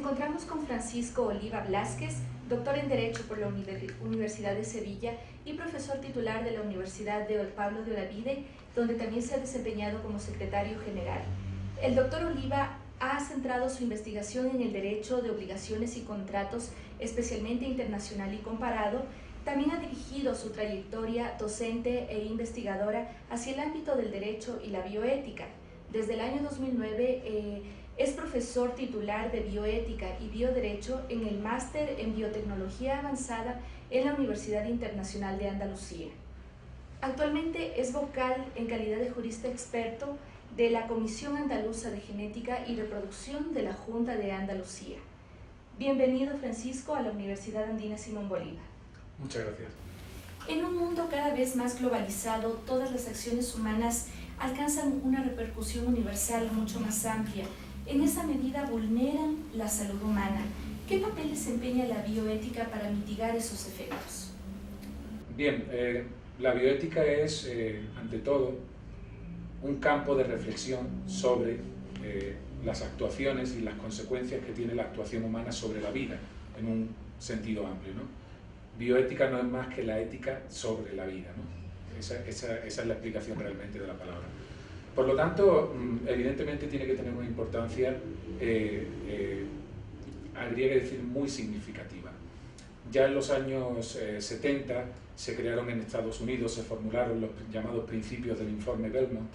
encontramos con Francisco Oliva Blázquez, doctor en Derecho por la Universidad de Sevilla y profesor titular de la Universidad de Pablo de Olavide, donde también se ha desempeñado como secretario general. El doctor Oliva ha centrado su investigación en el derecho de obligaciones y contratos, especialmente internacional y comparado. También ha dirigido su trayectoria docente e investigadora hacia el ámbito del derecho y la bioética. Desde el año 2009 es profesor titular de bioética y bioderecho en el máster en biotecnología avanzada en la Universidad Internacional de Andalucía. Actualmente es vocal en calidad de jurista experto de la Comisión Andaluza de Genética y Reproducción de la Junta de Andalucía. Bienvenido, Francisco, a la Universidad Andina Simón Bolívar. Muchas gracias. En un mundo cada vez más globalizado, todas las acciones humanas alcanzan una repercusión universal mucho más amplia. En esa medida vulneran la salud humana. ¿Qué papel desempeña la bioética para mitigar esos efectos? Bien, la bioética es, ante todo, un campo de reflexión sobre las actuaciones y las consecuencias que tiene la actuación humana sobre la vida, en un sentido amplio, ¿no? Bioética no es más que la ética sobre la vida, ¿no? Esa es la explicación realmente de la palabra. Por lo tanto, evidentemente tiene que tener una importancia, habría que decir, muy significativa. Ya en los años 70 se crearon en Estados Unidos, se formularon los llamados principios del informe Belmont,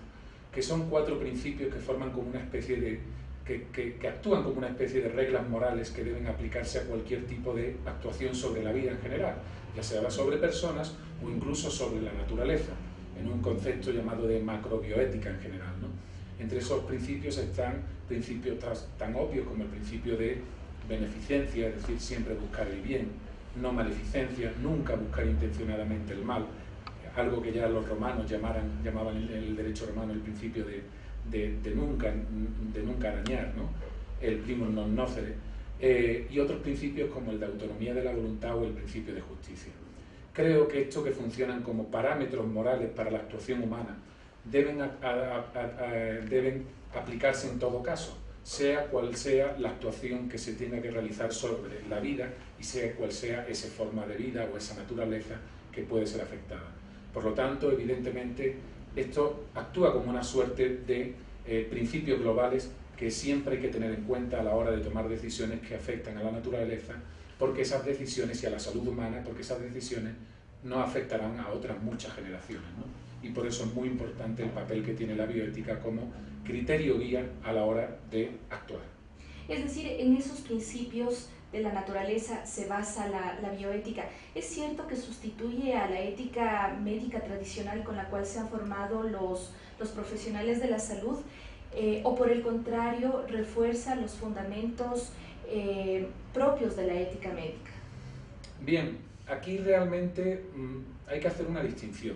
que son 4 principios que forman como una especie de, que actúan como una especie de reglas morales que deben aplicarse a cualquier tipo de actuación sobre la vida en general, ya sea sobre personas o incluso sobre la naturaleza, en un concepto llamado de macrobioética en general, ¿no? Entre esos principios están principios tan obvios como el principio de beneficencia, es decir, siempre buscar el bien, no maleficencia, nunca buscar intencionadamente el mal, algo que ya los romanos llamaban en el derecho romano el principio de nunca arañar, ¿no? El primum non nocere, y otros principios como el de autonomía de la voluntad o el principio de justicia. Creo que estos, que funcionan como parámetros morales para la actuación humana, deben aplicarse en todo caso, sea cual sea la actuación que se tenga que realizar sobre la vida y sea cual sea esa forma de vida o esa naturaleza que puede ser afectada. Por lo tanto, evidentemente, esto actúa como una suerte de principios globales que siempre hay que tener en cuenta a la hora de tomar decisiones que afectan a la naturaleza, porque esas decisiones y a la salud humana, porque esas decisiones no afectarán a otras muchas generaciones, ¿no? Y por eso es muy importante el papel que tiene la bioética como criterio guía a la hora de actuar. Es decir, en esos principios de la naturaleza se basa la bioética. ¿Es cierto que sustituye a la ética médica tradicional con la cual se han formado los profesionales de la salud? ¿O por el contrario, refuerza los fundamentos propios de la ética médica? Bien, aquí realmente hay que hacer una distinción.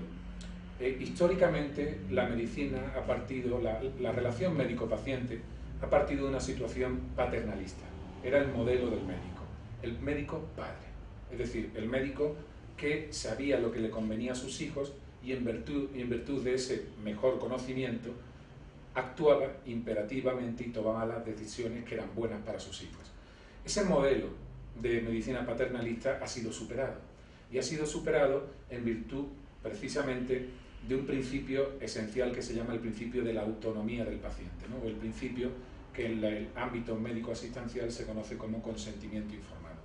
Históricamente la medicina ha partido, la relación médico-paciente ha partido de una situación paternalista. Era el modelo del médico, el médico padre, es decir, el médico que sabía lo que le convenía a sus hijos y en virtud de ese mejor conocimiento actuaba imperativamente y tomaba las decisiones que eran buenas para sus hijos. Ese modelo de medicina paternalista ha sido superado, y ha sido superado en virtud precisamente de un principio esencial que se llama el principio de la autonomía del paciente, ¿no? O el principio que en el ámbito médico-asistencial se conoce como consentimiento informado.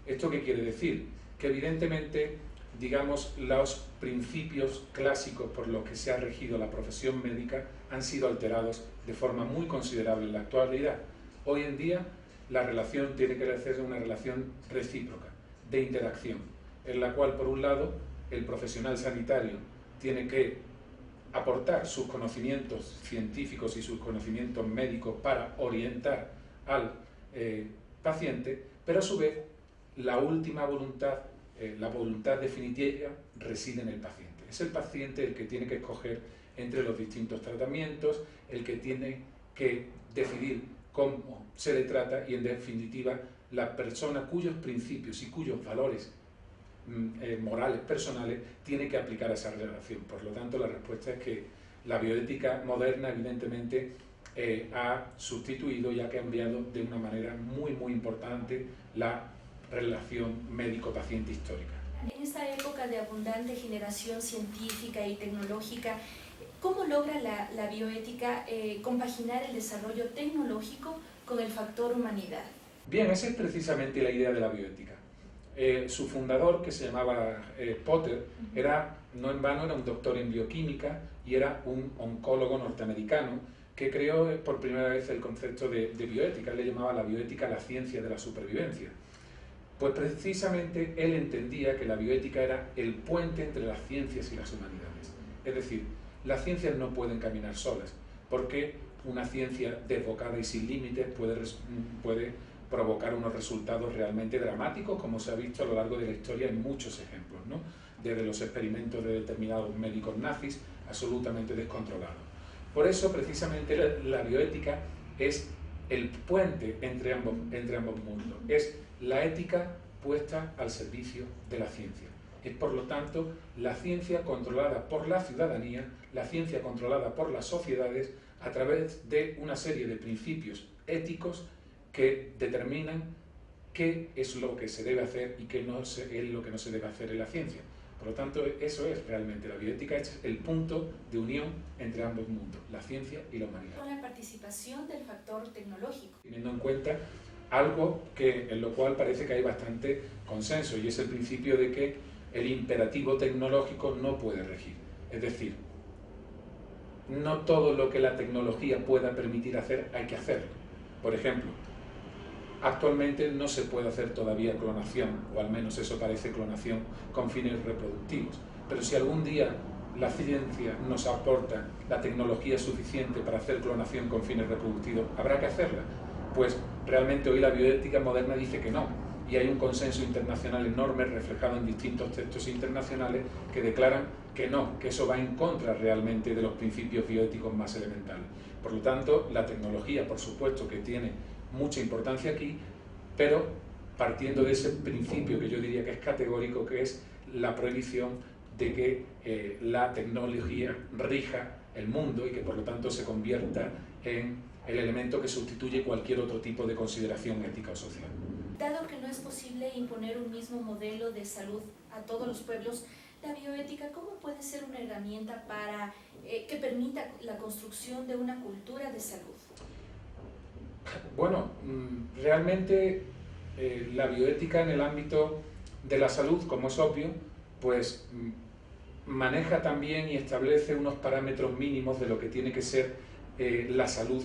¿Esto qué quiere decir? Que evidentemente, digamos, los principios clásicos por los que se ha regido la profesión médica han sido alterados de forma muy considerable en la actualidad. Hoy en día la relación tiene que ser una relación recíproca, de interacción, en la cual, por un lado, el profesional sanitario tiene que aportar sus conocimientos científicos y sus conocimientos médicos para orientar al paciente, pero a su vez la última voluntad, la voluntad definitiva, reside en el paciente. Es el paciente el que tiene que escoger entre los distintos tratamientos, el que tiene que decidir cómo se le trata y, en definitiva, la persona cuyos principios y cuyos valores morales, personales, tiene que aplicar a esa relación. Por lo tanto, la respuesta es que la bioética moderna, evidentemente, ha sustituido y ha cambiado de una manera muy, muy importante la relación médico-paciente histórica. En esta época de abundante generación científica y tecnológica, ¿cómo logra la bioética compaginar el desarrollo tecnológico con el factor humanidad? Bien, esa es precisamente la idea de la bioética. Su fundador, que se llamaba Potter, no en vano era un doctor en bioquímica y era un oncólogo norteamericano que creó por primera vez el concepto de bioética. Él le llamaba la bioética la ciencia de la supervivencia. Pues precisamente él entendía que la bioética era el puente entre las ciencias y las humanidades. Es decir, las ciencias no pueden caminar solas, porque una ciencia desbocada y sin límites puede provocar unos resultados realmente dramáticos, como se ha visto a lo largo de la historia en muchos ejemplos, ¿no? Desde los experimentos de determinados médicos nazis absolutamente descontrolados. Por eso, precisamente, la bioética es el puente entre ambos mundos. Es la ética puesta al servicio de la ciencia. Es, por lo tanto, la ciencia controlada por la ciudadanía, la ciencia controlada por las sociedades, a través de una serie de principios éticos que determinan qué es lo que se debe hacer y qué es lo que no se debe hacer en la ciencia. Por lo tanto, eso es realmente la bioética, es el punto de unión entre ambos mundos, la ciencia y la humanidad. Con la participación del factor tecnológico. Teniendo en cuenta algo en lo cual parece que hay bastante consenso, y es el principio de que el imperativo tecnológico no puede regir. Es decir, no todo lo que la tecnología pueda permitir hacer hay que hacerlo. Por ejemplo, actualmente no se puede hacer todavía clonación, o al menos eso parece clonación con fines reproductivos. Pero si algún día la ciencia nos aporta la tecnología suficiente para hacer clonación con fines reproductivos, habrá que hacerla. Pues realmente hoy la bioética moderna dice que no, y hay un consenso internacional enorme reflejado en distintos textos internacionales que declaran que no, que eso va en contra realmente de los principios bioéticos más elementales. Por lo tanto, la tecnología, por supuesto, que tiene mucha importancia aquí, pero partiendo de ese principio que yo diría que es categórico, que es la prohibición de que la tecnología rija el mundo y que por lo tanto se convierta en el elemento que sustituye cualquier otro tipo de consideración ética o social. Dado que no es posible imponer un mismo modelo de salud a todos los pueblos, la bioética, ¿cómo puede ser una herramienta para que permita la construcción de una cultura de salud? Bueno, realmente la bioética en el ámbito de la salud, como es obvio, pues maneja también y establece unos parámetros mínimos de lo que tiene que ser la salud,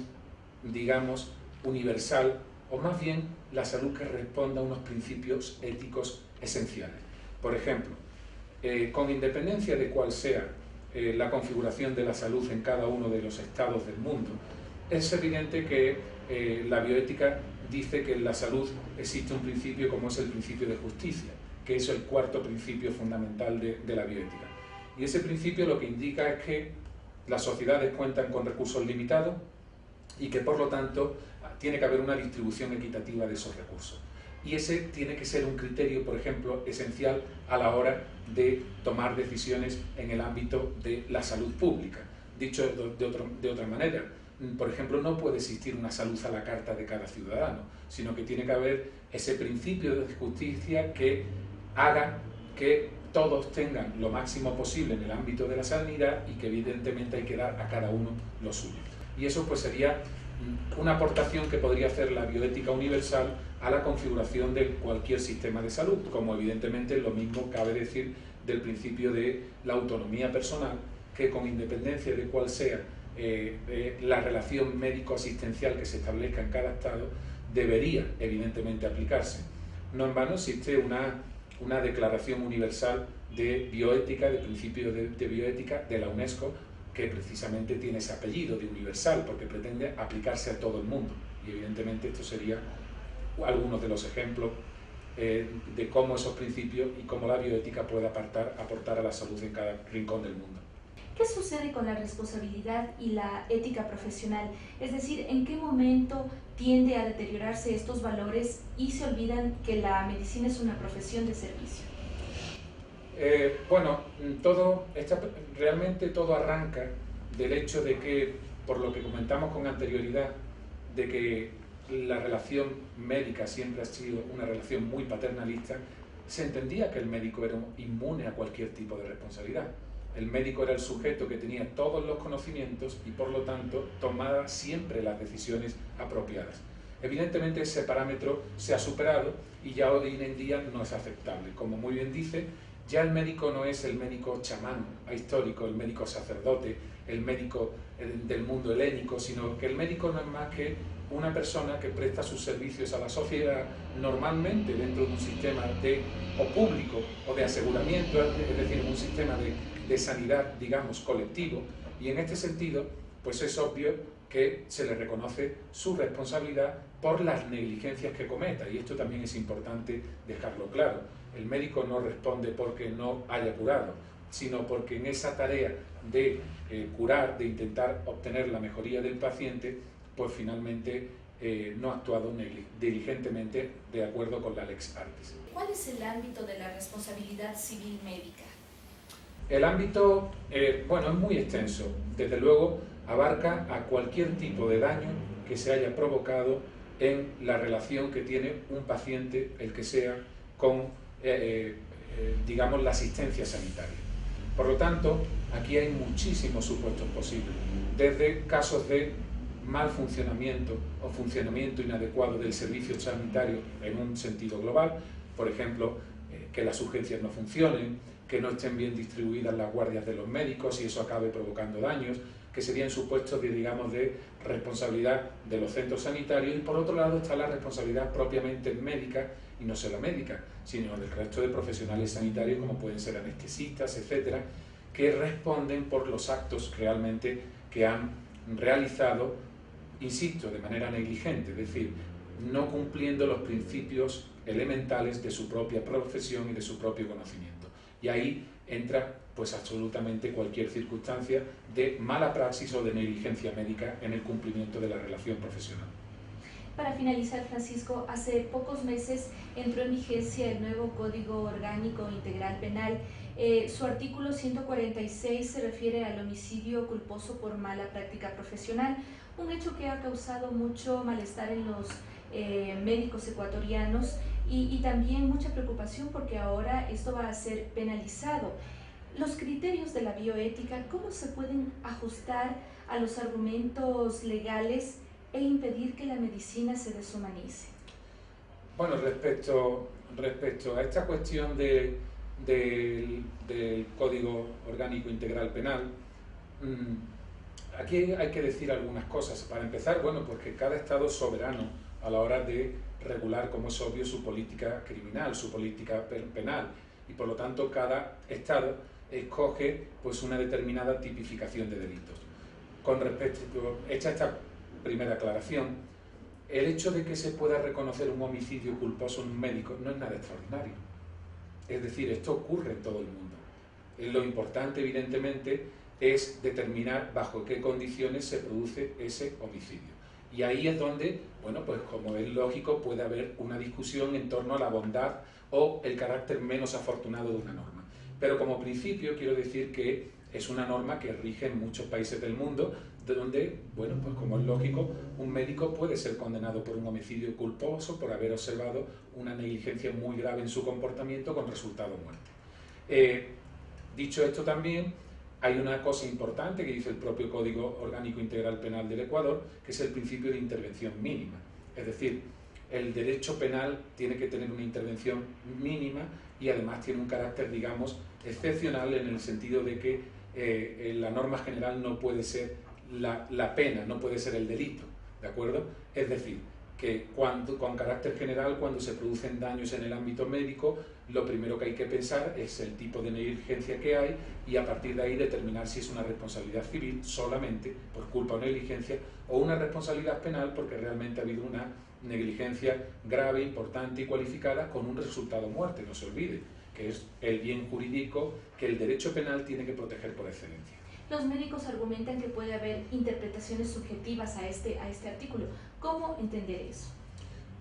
digamos, universal, o más bien la salud que responda a unos principios éticos esenciales. Por ejemplo, con independencia de cuál sea la configuración de la salud en cada uno de los estados del mundo, es evidente que la bioética dice que en la salud existe un principio como es el principio de justicia, que es el cuarto principio fundamental de la bioética. Y ese principio lo que indica es que las sociedades cuentan con recursos limitados y que por lo tanto tiene que haber una distribución equitativa de esos recursos. Y ese tiene que ser un criterio, por ejemplo, esencial a la hora de tomar decisiones en el ámbito de la salud pública. Dicho de otra manera, por ejemplo, no puede existir una salud a la carta de cada ciudadano, sino que tiene que haber ese principio de justicia que haga que todos tengan lo máximo posible en el ámbito de la sanidad y que evidentemente hay que dar a cada uno lo suyo. Y eso pues sería una aportación que podría hacer la bioética universal a la configuración de cualquier sistema de salud, como evidentemente lo mismo cabe decir del principio de la autonomía personal, que con independencia de cuál sea la relación médico-asistencial que se establezca en cada estado, debería evidentemente aplicarse. No en vano existe una declaración universal de bioética, de principios de bioética de la UNESCO, que precisamente tiene ese apellido de universal, porque pretende aplicarse a todo el mundo. Y evidentemente esto sería algunos de los ejemplos de cómo esos principios y cómo la bioética puede aportar a la salud en cada rincón del mundo. ¿Qué sucede con la responsabilidad y la ética profesional? Es decir, ¿en qué momento tiende a deteriorarse estos valores y se olvidan que la medicina es una profesión de servicio? Realmente todo arranca del hecho de que por lo que comentamos con anterioridad, de que la relación médica siempre ha sido una relación muy paternalista, se entendía que el médico era inmune a cualquier tipo de responsabilidad. El médico era el sujeto que tenía todos los conocimientos y por lo tanto tomaba siempre las decisiones apropiadas. Evidentemente ese parámetro se ha superado y ya hoy en día no es aceptable. Como muy bien dice, ya el médico no es el médico chamán histórico, el médico sacerdote, el médico del mundo helénico, sino que el médico no es más que una persona que presta sus servicios a la sociedad normalmente dentro de un sistema o público o de aseguramiento, es decir, un sistema de sanidad, digamos, colectivo, y en este sentido, pues es obvio que se le reconoce su responsabilidad por las negligencias que cometa, y esto también es importante dejarlo claro. El médico no responde porque no haya curado, sino porque en esa tarea de curar, de intentar obtener la mejoría del paciente, pues finalmente no ha actuado diligentemente de acuerdo con la lex artis. ¿Cuál es el ámbito de la responsabilidad civil médica? El ámbito, bueno, es muy extenso. Desde luego, abarca a cualquier tipo de daño que se haya provocado en la relación que tiene un paciente, el que sea, con, digamos, la asistencia sanitaria. Por lo tanto, aquí hay muchísimos supuestos posibles, desde casos de mal funcionamiento o funcionamiento inadecuado del servicio sanitario en un sentido global, por ejemplo, que las urgencias no funcionen, que no estén bien distribuidas las guardias de los médicos y eso acabe provocando daños, que serían supuestos de, digamos, de responsabilidad de los centros sanitarios, y por otro lado está la responsabilidad propiamente médica, y no solo médica, sino del resto de profesionales sanitarios como pueden ser anestesistas, etcétera, que responden por los actos realmente que han realizado, insisto, de manera negligente, es decir, no cumpliendo los principios elementales de su propia profesión y de su propio conocimiento. Y ahí entra pues absolutamente cualquier circunstancia de mala praxis o de negligencia médica en el cumplimiento de la relación profesional. Para finalizar, Francisco, hace pocos meses entró en vigencia el nuevo Código Orgánico Integral Penal. Su artículo 146 se refiere al homicidio culposo por mala práctica profesional, un hecho que ha causado mucho malestar en los médicos ecuatorianos y también mucha preocupación porque ahora esto va a ser penalizado. Los criterios de la bioética, ¿cómo se pueden ajustar a los argumentos legales e impedir que la medicina se deshumanice? Bueno, respecto a esta cuestión del Código Orgánico Integral Penal, aquí hay que decir algunas cosas. Para empezar, bueno, porque cada Estado es soberano a la hora de regular, como es obvio, su política criminal, su política penal, y por lo tanto cada Estado escoge pues una determinada tipificación de delitos. Con respecto, hecha esta primera aclaración, el hecho de que se pueda reconocer un homicidio culposo en un médico no es nada extraordinario. Es decir, esto ocurre en todo el mundo. Lo importante, evidentemente, es determinar bajo qué condiciones se produce ese homicidio. Y ahí es donde, bueno, pues como es lógico, puede haber una discusión en torno a la bondad o el carácter menos afortunado de una norma. Pero como principio quiero decir que es una norma que rige en muchos países del mundo, donde, bueno, pues como es lógico, un médico puede ser condenado por un homicidio culposo por haber observado una negligencia muy grave en su comportamiento con resultado muerte. Dicho esto también, hay una cosa importante que dice el propio Código Orgánico Integral Penal del Ecuador, que es el principio de intervención mínima. Es decir, el derecho penal tiene que tener una intervención mínima y además tiene un carácter, digamos, excepcional en el sentido de que la norma general no puede ser la pena, no puede ser el delito, ¿de acuerdo? Es decir, que con carácter general, cuando se producen daños en el ámbito médico, lo primero que hay que pensar es el tipo de negligencia que hay y a partir de ahí determinar si es una responsabilidad civil solamente por culpa o negligencia o una responsabilidad penal porque realmente ha habido una negligencia grave, importante y cualificada con un resultado muerte, no se olvide, que es el bien jurídico que el derecho penal tiene que proteger por excelencia. Los médicos argumentan que puede haber interpretaciones subjetivas a este artículo. ¿Cómo entender eso?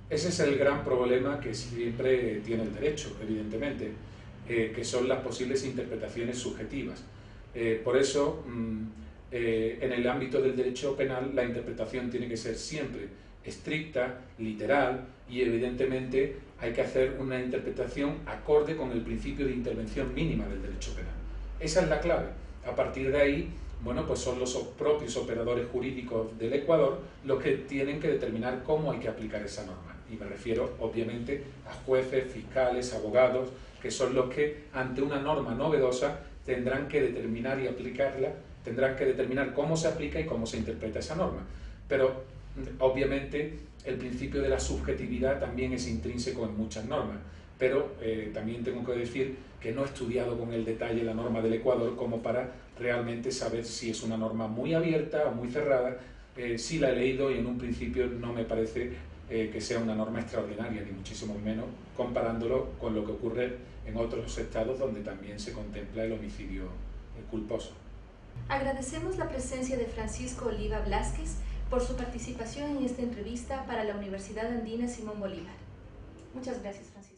Ese es el gran problema que siempre tiene el derecho, evidentemente, que son las posibles interpretaciones subjetivas. Por eso, en el ámbito del derecho penal la interpretación tiene que ser siempre estricta, literal, y evidentemente hay que hacer una interpretación acorde con el principio de intervención mínima del derecho penal. Esa es la clave. A partir de ahí, bueno, pues son los propios operadores jurídicos del Ecuador los que tienen que determinar cómo hay que aplicar esa norma. Y me refiero, obviamente, a jueces, fiscales, abogados, que son los que, ante una norma novedosa, tendrán que determinar y aplicarla, tendrán que determinar cómo se aplica y cómo se interpreta esa norma. Pero, obviamente, el principio de la subjetividad también es intrínseco en muchas normas. Pero también tengo que decir que no he estudiado con el detalle la norma del Ecuador como para realmente saber si es una norma muy abierta o muy cerrada. Sí la he leído y en un principio no me parece que sea una norma extraordinaria, ni muchísimo menos comparándolo con lo que ocurre en otros estados donde también se contempla el homicidio culposo. Agradecemos la presencia de Francisco Oliva Blázquez por su participación en esta entrevista para la Universidad Andina Simón Bolívar. Muchas gracias, Francisco.